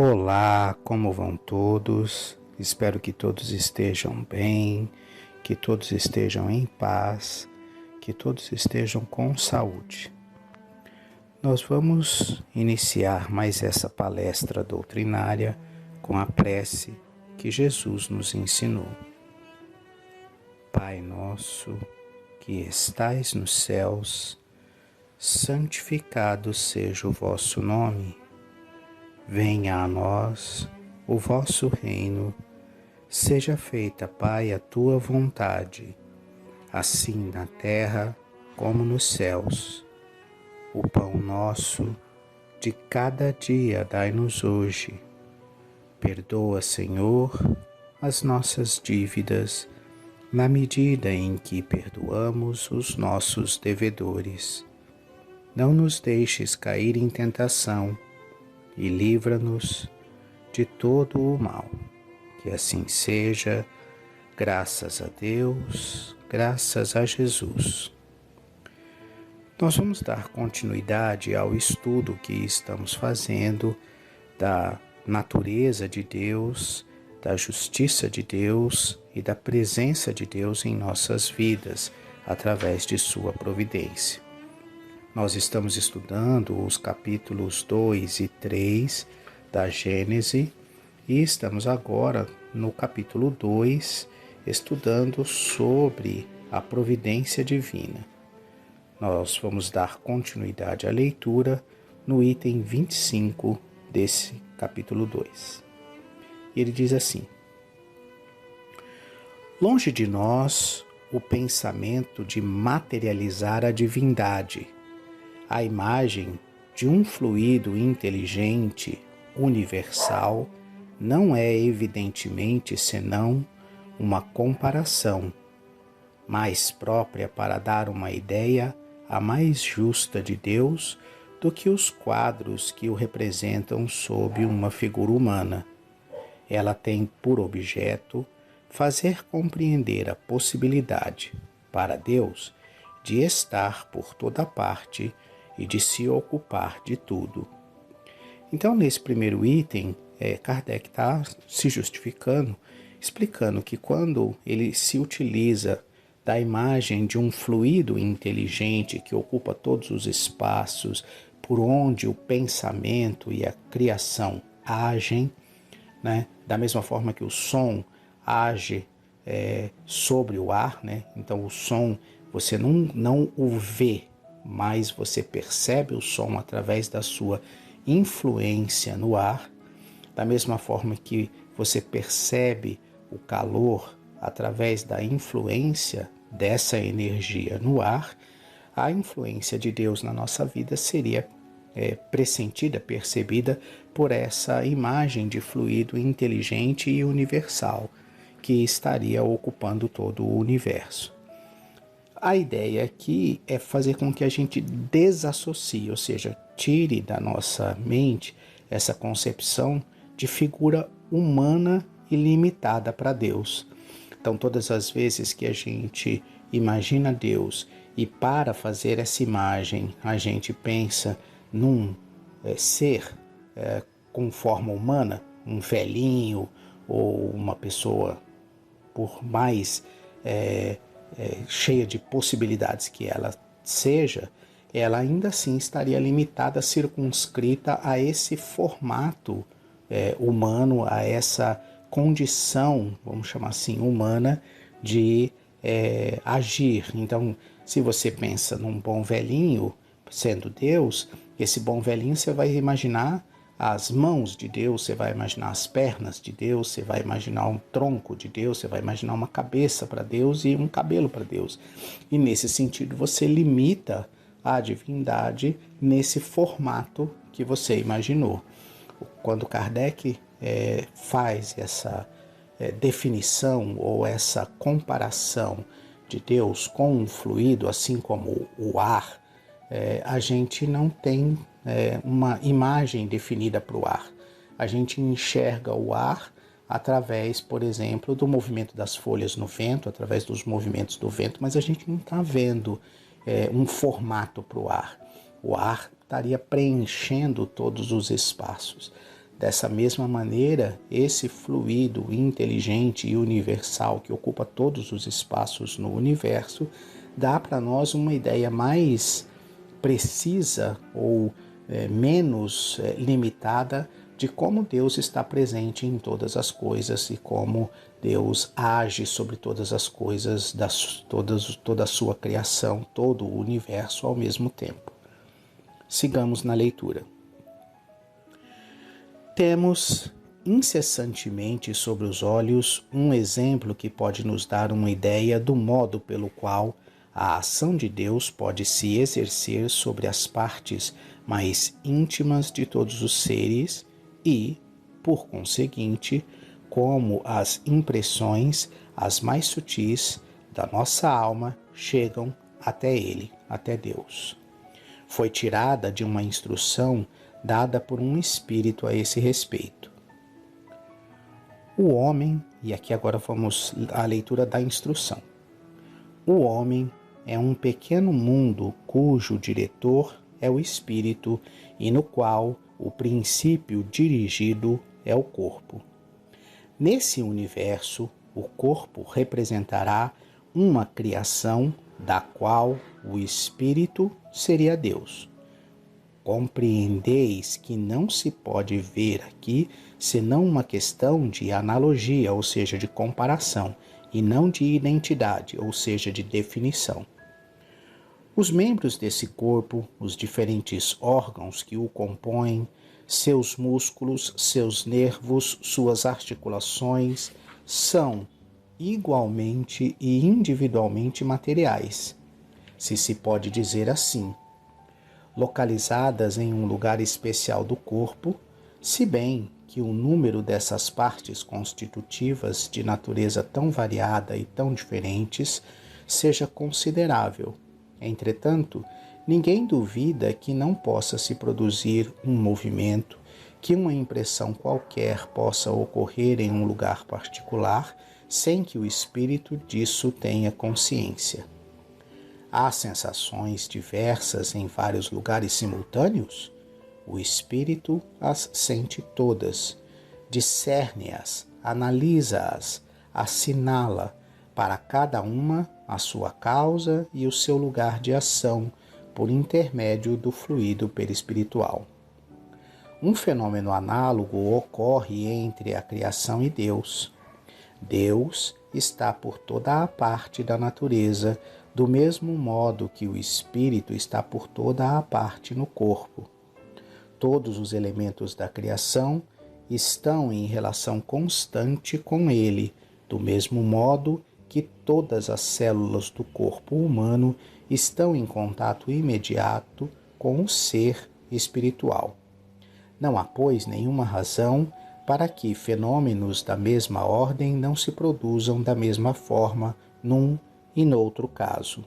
Olá, como vão todos? Espero que todos estejam bem, que todos estejam em paz, que todos estejam com saúde. Nós vamos iniciar mais essa palestra doutrinária com a prece que Jesus nos ensinou. Pai nosso, que estais nos céus, santificado seja o vosso nome. Venha a nós o vosso reino, seja feita, Pai, a tua vontade, assim na terra como nos céus. O pão nosso de cada dia dai-nos hoje. Perdoa, Senhor, as nossas dívidas, na medida em que perdoamos os nossos devedores. Não nos deixes cair em tentação, e livra-nos de todo o mal. Que assim seja, graças a Deus, graças a Jesus. Nós vamos dar continuidade ao estudo que estamos fazendo da natureza de Deus, da justiça de Deus e da presença de Deus em nossas vidas, através de sua providência. Nós estamos estudando os capítulos 2 e 3 da Gênese e estamos agora no capítulo 2, estudando sobre a providência divina. Nós vamos dar continuidade à leitura no item 25 desse capítulo 2. Ele diz assim: longe de nós o pensamento de materializar a divindade, a imagem de um fluido inteligente, universal, não é evidentemente senão uma comparação, mais própria para dar uma ideia a mais justa de Deus do que os quadros que o representam sob uma figura humana. Ela tem por objeto fazer compreender a possibilidade, para Deus, de estar por toda parte e de se ocupar de tudo. Então, nesse primeiro item, Kardec está se justificando, explicando que quando ele se utiliza da imagem de um fluido inteligente que ocupa todos os espaços, por onde o pensamento e a criação agem, né? Da mesma forma que o som age sobre o ar, né? Então o som você não o vê, mas você percebe o som através da sua influência no ar, da mesma forma que você percebe o calor através da influência dessa energia no ar. A influência de Deus na nossa vida seria pressentida, percebida por essa imagem de fluido inteligente e universal que estaria ocupando todo o universo. A ideia aqui é fazer com que a gente desassocie, ou seja, tire da nossa mente essa concepção de figura humana e limitada para Deus. Então, todas as vezes que a gente imagina Deus e para fazer essa imagem a gente pensa num ser com forma humana, um velhinho ou uma pessoa, por mais cheia de possibilidades que ela seja, ela ainda assim estaria limitada, circunscrita a esse formato humano, a essa condição, vamos chamar assim, humana de agir. Então, se você pensa num bom velhinho, sendo Deus, esse bom velhinho você vai imaginar as mãos de Deus, você vai imaginar as pernas de Deus, você vai imaginar um tronco de Deus, você vai imaginar uma cabeça para Deus e um cabelo para Deus. E nesse sentido você limita a divindade nesse formato que você imaginou. Quando Kardec faz essa definição ou essa comparação de Deus com um fluido, assim como o ar, a gente não tem uma imagem definida para o ar. A gente enxerga o ar através, por exemplo, do movimento das folhas no vento, através dos movimentos do vento, mas a gente não está vendo um formato para o ar. O ar estaria preenchendo todos os espaços. Dessa mesma maneira, esse fluido inteligente e universal que ocupa todos os espaços no universo dá para nós uma ideia mais precisa ou menos limitada de como Deus está presente em todas as coisas e como Deus age sobre todas as coisas, toda a sua criação, todo o universo ao mesmo tempo. Sigamos na leitura. Temos incessantemente sobre os olhos um exemplo que pode nos dar uma ideia do modo pelo qual a ação de Deus pode se exercer sobre as partes mais íntimas de todos os seres e, por conseguinte, como as impressões, as mais sutis da nossa alma chegam até Ele, até Deus. Foi tirada de uma instrução dada por um espírito a esse respeito. O homem, e aqui agora vamos à leitura da instrução. O homem é um pequeno mundo cujo diretor é o espírito e no qual o princípio dirigido é o corpo. Nesse universo, o corpo representará uma criação da qual o espírito seria Deus. Compreendeis que não se pode ver aqui senão uma questão de analogia, ou seja, de comparação, e não de identidade, ou seja, de definição. Os membros desse corpo, os diferentes órgãos que o compõem, seus músculos, seus nervos, suas articulações, são igualmente e individualmente materiais, se pode dizer assim, localizadas em um lugar especial do corpo, se bem que o número dessas partes constitutivas de natureza tão variada e tão diferentes seja considerável. Entretanto, ninguém duvida que não possa se produzir um movimento, que uma impressão qualquer possa ocorrer em um lugar particular, sem que o espírito disso tenha consciência. Há sensações diversas em vários lugares simultâneos? O espírito as sente todas, discerne-as, analisa-as, assinala para cada uma a sua causa e o seu lugar de ação por intermédio do fluido perispiritual. Um fenômeno análogo ocorre entre a criação e Deus. Deus está por toda a parte da natureza, do mesmo modo que o espírito está por toda a parte no corpo. Todos os elementos da criação estão em relação constante com ele, do mesmo modo que todas as células do corpo humano estão em contato imediato com o ser espiritual. Não há, pois, nenhuma razão para que fenômenos da mesma ordem não se produzam da mesma forma num e noutro caso.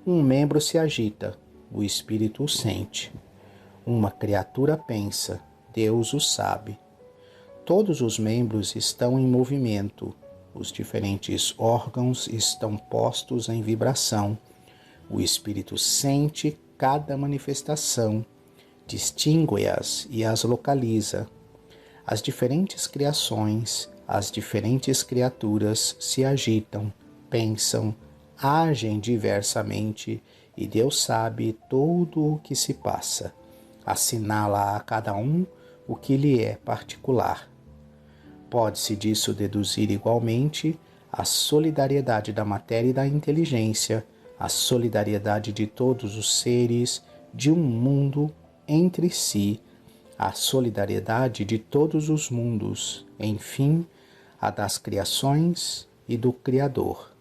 Um membro se agita, o espírito o sente. Uma criatura pensa, Deus o sabe. Todos os membros estão em movimento, os diferentes órgãos estão postos em vibração. O espírito sente cada manifestação, distingue-as e as localiza. As diferentes criações, as diferentes criaturas se agitam, pensam, agem diversamente e Deus sabe tudo o que se passa. Assinala a cada um o que lhe é particular. Pode-se disso deduzir igualmente a solidariedade da matéria e da inteligência, a solidariedade de todos os seres de um mundo entre si, a solidariedade de todos os mundos, enfim, a das criações e do Criador.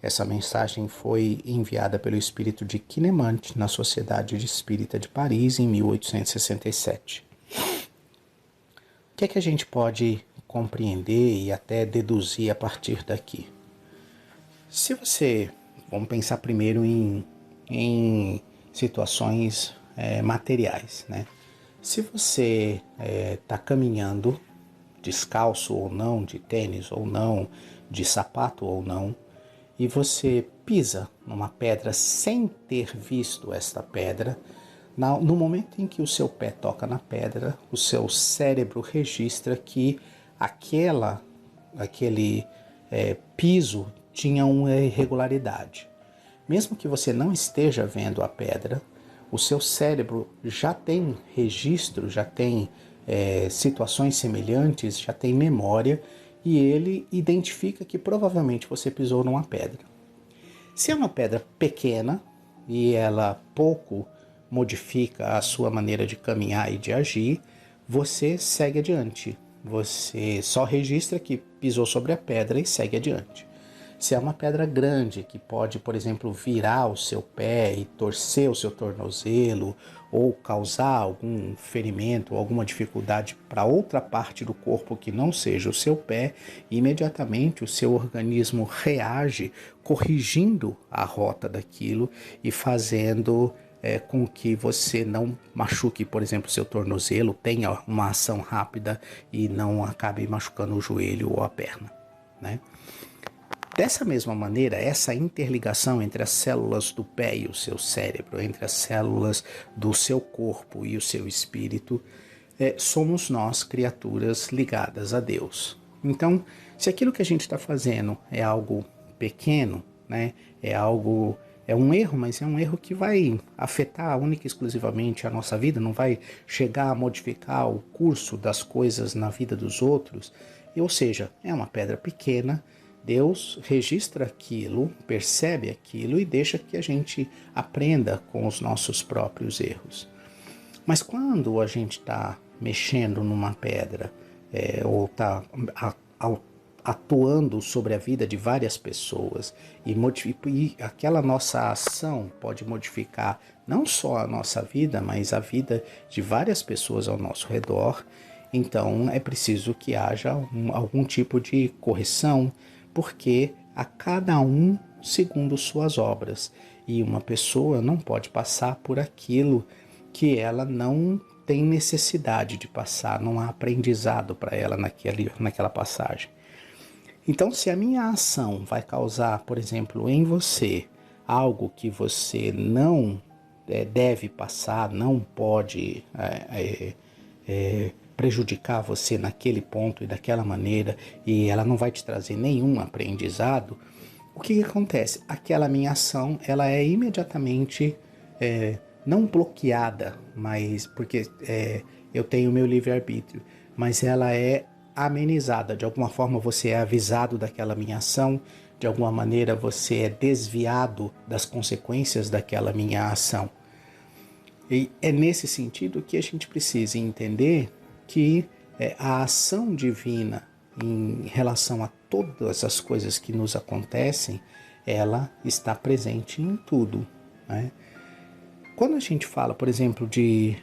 Essa mensagem foi enviada pelo espírito de Quinemante na Sociedade Espírita de Paris em 1867. O que é que a gente pode compreender e até deduzir a partir daqui? Vamos pensar primeiro em situações materiais, né? Se você está caminhando descalço ou não, de tênis ou não, de sapato ou não, e você pisa numa pedra sem ter visto esta pedra, No momento em que o seu pé toca na pedra, o seu cérebro registra que aquele piso tinha uma irregularidade. Mesmo que você não esteja vendo a pedra, o seu cérebro já tem registro, já tem situações semelhantes, já tem memória, e ele identifica que provavelmente você pisou numa pedra. Se é uma pedra pequena e ela pouco modifica a sua maneira de caminhar e de agir, você segue adiante. Você só registra que pisou sobre a pedra e segue adiante. Se é uma pedra grande que pode, por exemplo, virar o seu pé e torcer o seu tornozelo ou causar algum ferimento ou alguma dificuldade para outra parte do corpo que não seja o seu pé, imediatamente o seu organismo reage corrigindo a rota daquilo e fazendo com que você não machuque, por exemplo, seu tornozelo, tenha uma ação rápida e não acabe machucando o joelho ou a perna, né? Dessa mesma maneira, essa interligação entre as células do pé e o seu cérebro, entre as células do seu corpo e o seu espírito, somos nós, criaturas ligadas a Deus. Então, se aquilo que a gente está fazendo é algo pequeno, né, é um erro, mas é um erro que vai afetar única e exclusivamente a nossa vida, não vai chegar a modificar o curso das coisas na vida dos outros, ou seja, é uma pedra pequena. Deus registra aquilo, percebe aquilo e deixa que a gente aprenda com os nossos próprios erros. Mas quando a gente está mexendo numa pedra ou está atuando sobre a vida de várias pessoas e aquela nossa ação pode modificar não só a nossa vida, mas a vida de várias pessoas ao nosso redor, então é preciso que haja algum tipo de correção, porque a cada um segundo suas obras, e uma pessoa não pode passar por aquilo que ela não tem necessidade de passar, não há aprendizado para ela naquela passagem. Então, se a minha ação vai causar, por exemplo, em você, algo que você não deve passar, não pode prejudicar você naquele ponto e daquela maneira, e ela não vai te trazer nenhum aprendizado, o que acontece? Aquela minha ação, ela é imediatamente não bloqueada, mas porque eu tenho meu livre-arbítrio, mas ela é amenizada. De alguma forma você é avisado daquela minha ação, de alguma maneira você é desviado das consequências daquela minha ação. E é nesse sentido que a gente precisa entender que a ação divina em relação a todas as coisas que nos acontecem, ela está presente em tudo, né? Quando a gente fala, por exemplo, de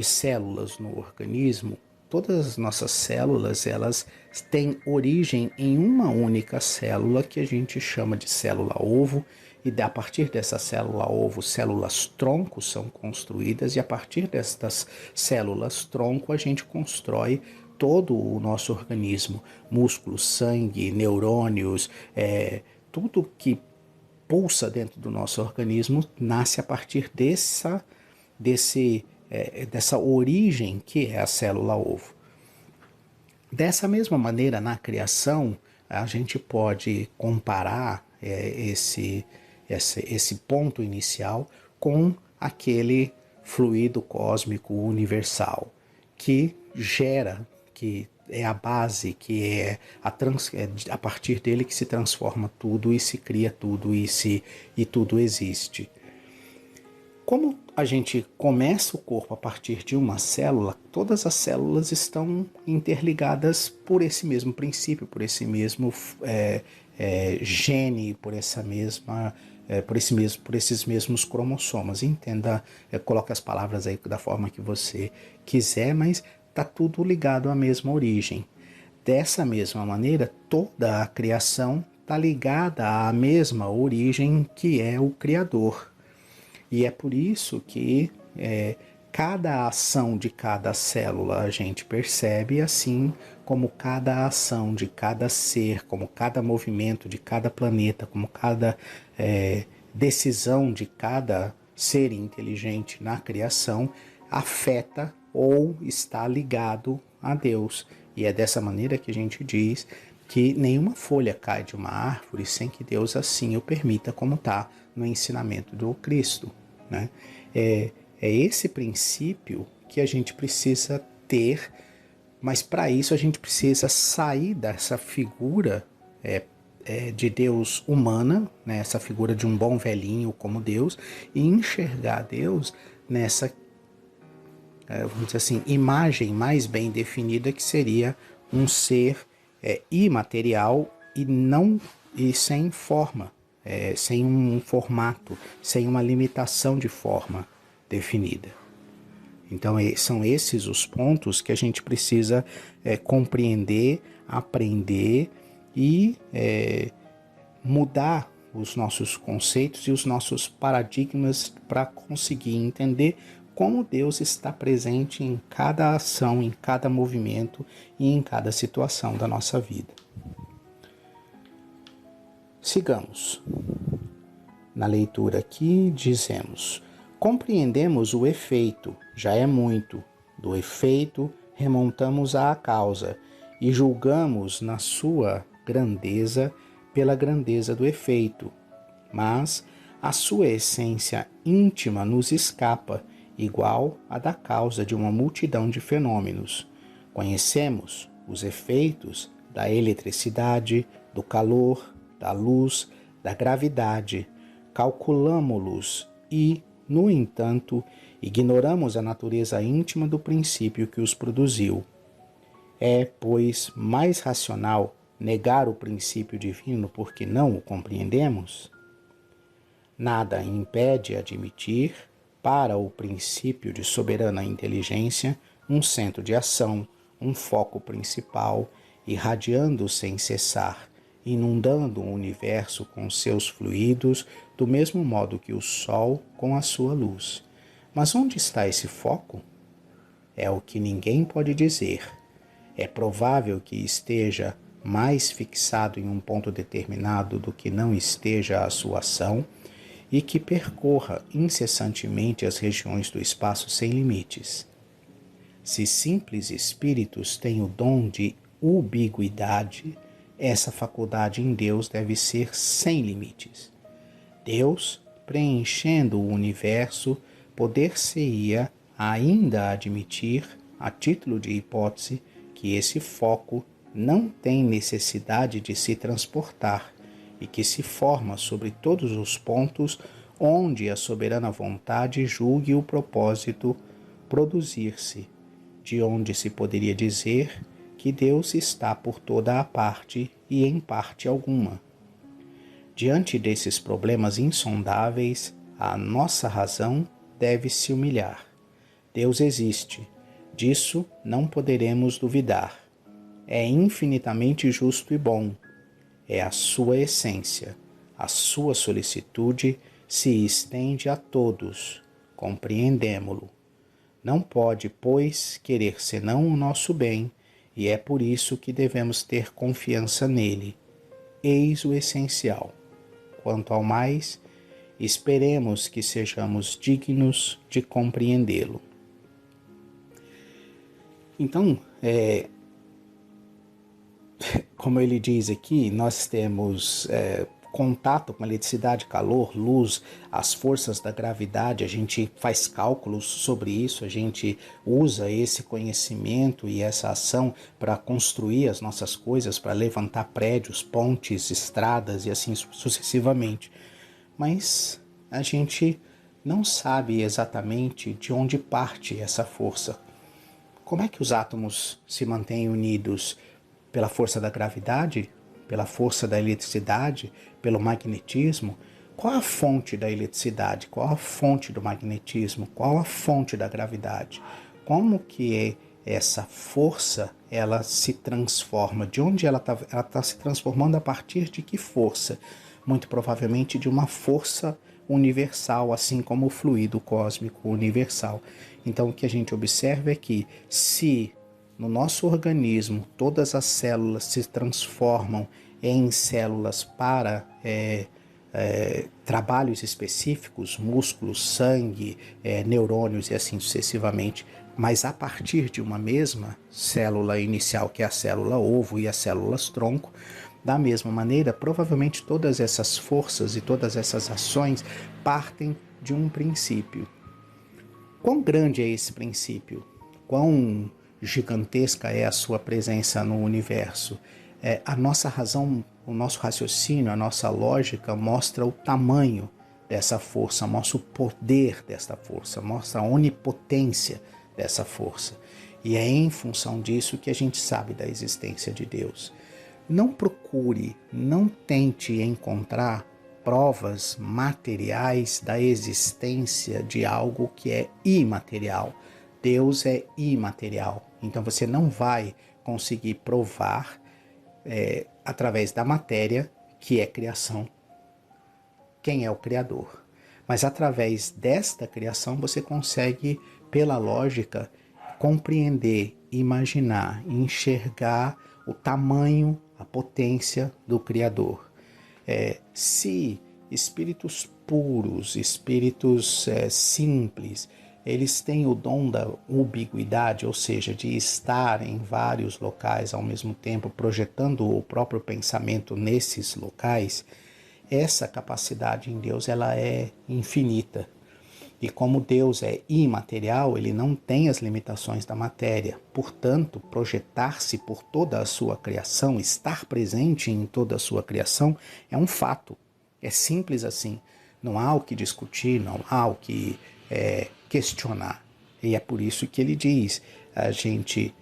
células no organismo, todas as nossas células, elas têm origem em uma única célula que a gente chama de célula-ovo, e a partir dessa célula-ovo, células-tronco são construídas, e a partir destas células-tronco a gente constrói todo o nosso organismo, músculos, sangue, neurônios, tudo que pulsa dentro do nosso organismo nasce a partir dessa origem que é a célula-ovo. Dessa mesma maneira, na criação, a gente pode comparar esse ponto inicial com aquele fluido cósmico universal que gera, que é a base, que é a partir dele que se transforma tudo e se cria tudo e tudo existe. Como a gente começa o corpo a partir de uma célula, todas as células estão interligadas por esse mesmo princípio, por esse mesmo gene, por esses mesmos cromossomas. Entenda, coloque as palavras aí da forma que você quiser, mas está tudo ligado à mesma origem. Dessa mesma maneira, toda a criação está ligada à mesma origem que é o Criador. E é por isso que cada ação de cada célula a gente percebe, assim como cada ação de cada ser, como cada movimento de cada planeta, como cada decisão de cada ser inteligente na criação afeta ou está ligado a Deus. E é dessa maneira que a gente diz que nenhuma folha cai de uma árvore sem que Deus assim o permita, como está no ensinamento do Cristo, né? É esse princípio que a gente precisa ter, mas para isso a gente precisa sair dessa figura de Deus humana, né? Essa figura de um bom velhinho como Deus, e enxergar Deus nessa, vamos dizer assim, imagem mais bem definida, que seria um ser imaterial e sem forma, sem um formato, sem uma limitação de forma definida. Então são esses os pontos que a gente precisa compreender, aprender e mudar os nossos conceitos e os nossos paradigmas para conseguir entender como Deus está presente em cada ação, em cada movimento e em cada situação da nossa vida. Sigamos. Na leitura aqui dizemos: compreendemos o efeito, já é muito. Do efeito remontamos à causa e julgamos na sua grandeza pela grandeza do efeito. Mas a sua essência íntima nos escapa, igual à da causa de uma multidão de fenômenos. Conhecemos os efeitos da eletricidade, do calor, da luz, da gravidade, calculamo-los e, no entanto, ignoramos a natureza íntima do princípio que os produziu. É, pois, mais racional negar o princípio divino porque não o compreendemos? Nada impede admitir, para o princípio de soberana inteligência, um centro de ação, um foco principal, irradiando sem cessar, inundando o universo com seus fluidos, do mesmo modo que o Sol com a sua luz. Mas onde está esse foco? É o que ninguém pode dizer. É provável que esteja mais fixado em um ponto determinado do que não esteja a sua ação, e que percorra incessantemente as regiões do espaço sem limites. Se simples espíritos têm o dom de ubiguidade, essa faculdade em Deus deve ser sem limites. Deus, preenchendo o universo, poder-se-ia ainda admitir, a título de hipótese, que esse foco não tem necessidade de se transportar e que se forma sobre todos os pontos onde a soberana vontade julgue o propósito produzir-se, de onde se poderia dizer que Deus está por toda a parte e em parte alguma. Diante desses problemas insondáveis, a nossa razão deve se humilhar. Deus existe, disso não poderemos duvidar. É infinitamente justo e bom. É a sua essência. A sua solicitude se estende a todos. Compreendemo-lo. Não pode, pois, querer senão o nosso bem, e é por isso que devemos ter confiança nele. Eis o essencial. Quanto ao mais, esperemos que sejamos dignos de compreendê-lo. Então, como ele diz aqui, nós temos contato com eletricidade, calor, luz, as forças da gravidade, a gente faz cálculos sobre isso, a gente usa esse conhecimento e essa ação para construir as nossas coisas, para levantar prédios, pontes, estradas e assim sucessivamente. Mas a gente não sabe exatamente de onde parte essa força. Como é que os átomos se mantêm unidos? Pela força da gravidade? Pela força da eletricidade? Pelo magnetismo? Qual a fonte da eletricidade? Qual a fonte do magnetismo? Qual a fonte da gravidade? Como que essa força ela se transforma? De onde ela está se transformando, a partir de que força? Muito provavelmente de uma força universal, assim como o fluido cósmico universal. Então o que a gente observa é que, se no nosso organismo todas as células se transformam em células para trabalhos específicos, músculos, sangue, neurônios e assim sucessivamente, mas a partir de uma mesma célula inicial, que é a célula ovo e as células tronco. Da mesma maneira, provavelmente todas essas forças e todas essas ações partem de um princípio. Quão grande é esse princípio? Quão gigantesca é a sua presença no universo? A nossa razão, o nosso raciocínio, a nossa lógica mostra o tamanho dessa força, mostra o poder dessa força, mostra a onipotência dessa força. E é em função disso que a gente sabe da existência de Deus. Não procure, não tente encontrar provas materiais da existência de algo que é imaterial. Deus é imaterial, então você não vai conseguir provar através da matéria, que é criação, quem é o Criador. Mas através desta criação você consegue, pela lógica, compreender, imaginar, enxergar o tamanho, a potência do Criador. Se espíritos puros, espíritos simples, eles têm o dom da ubiguidade, ou seja, de estar em vários locais ao mesmo tempo, projetando o próprio pensamento nesses locais, essa capacidade em Deus ela é infinita. E como Deus é imaterial, ele não tem as limitações da matéria. Portanto, projetar-se por toda a sua criação, estar presente em toda a sua criação, é um fato. É simples assim. Não há o que discutir, não há o que questionar. E é por isso que ele diz, a gente,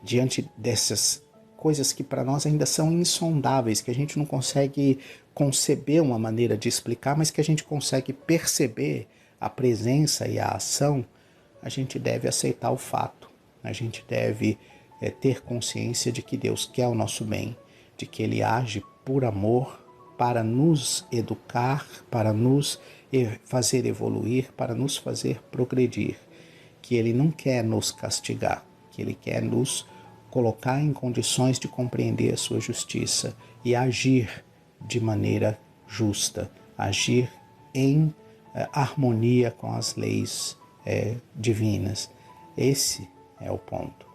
diante dessas coisas que para nós ainda são insondáveis, que a gente não consegue conceber uma maneira de explicar, mas que a gente consegue perceber a presença e a ação, a gente deve aceitar o fato. A gente deve ter consciência de que Deus quer o nosso bem, de que Ele age por amor para nos educar, para nos fazer evoluir, para nos fazer progredir, que Ele não quer nos castigar, que Ele quer nos colocar em condições de compreender a sua justiça e agir de maneira justa, agir em harmonia com as leis divinas. Esse é o ponto.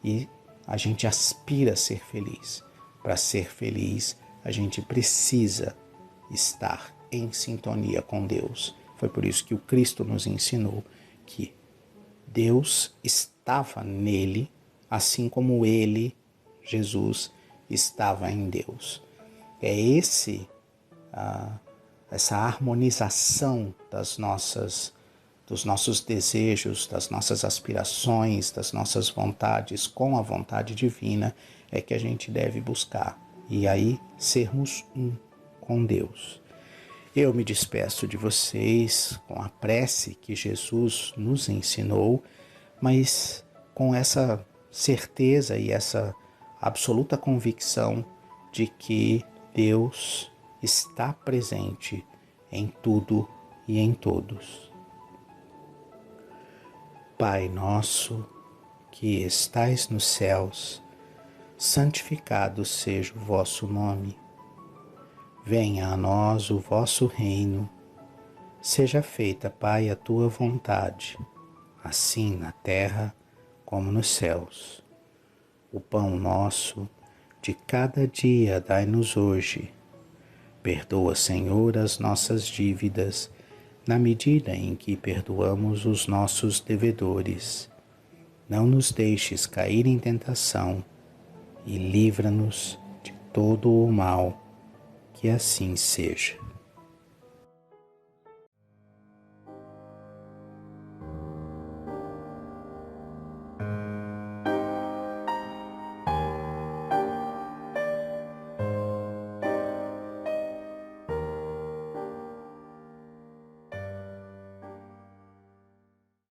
E a gente aspira a ser feliz. Para ser feliz, a gente precisa estar em sintonia com Deus. Foi por isso que o Cristo nos ensinou que Deus estava nele, assim como ele, Jesus, estava em Deus. É essa harmonização dos nossos desejos, das nossas aspirações, das nossas vontades com a vontade divina é que a gente deve buscar. E aí sermos um com Deus. Eu me despeço de vocês com a prece que Jesus nos ensinou, mas com essa certeza e essa absoluta convicção de que Deus está presente em tudo e em todos. Pai nosso, que estais nos céus, santificado seja o vosso nome. Venha a nós o vosso reino. Seja feita, Pai, a tua vontade, assim na terra como nos céus. O pão nosso de cada dia dai-nos hoje. Perdoa, Senhor, as nossas dívidas, na medida em que perdoamos os nossos devedores. Não nos deixes cair em tentação e livra-nos de todo o mal. Que assim seja.